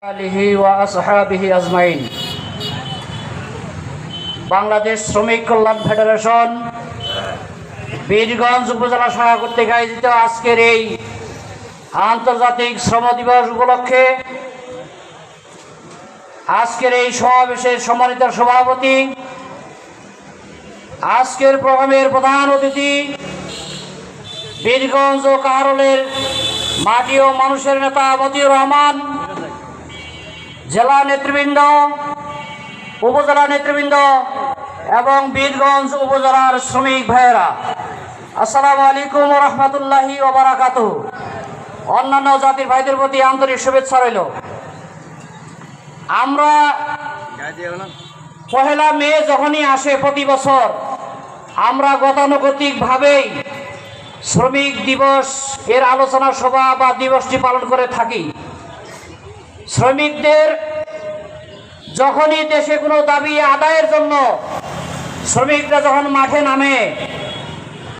আলিহি ওয়া আসহাবিহি আজমাইন। বাংলাদেশ শ্রমিক কল্যাণ ফেডারেশন বীরগঞ্জ উপজেলা শাখা কর্তৃক আয়োজিত আজকের এই আন্তর্জাতিক শ্রম দিবস উপলক্ষে আজকের এই সমাবেশের সম্মানিত সভাপতি, আজকের প্রোগ্রামের প্রধান অতিথি, বীরগঞ্জ ও কাহারোলের মাটি ও মানুষের নেতা মতিউর রহমান, জেলা নেতৃবৃন্দ, উপজেলা নেতৃবৃন্দ এবং বীরগঞ্জ উপজেলার শ্রমিক ভাইয়েরা, আসসালামু আলাইকুম ওয়া রাহমাতুল্লাহি ওয়া বারাকাতুহু। অন্যান্য জাতির ভাইদের প্রতি আন্তরিক শুভেচ্ছা রইল। আমরা পহেলা মে যখনই আসে প্রতি বছর আমরা গতানুগতিকভাবেই শ্রমিক দিবস এর আলোচনা সভা বা দিবসটি পালন করে থাকি। শ্রমিকদের যখনই দেশে কোনো দাবি আদায়ের জন্য শ্রমিকরা যখন মাঠে নামে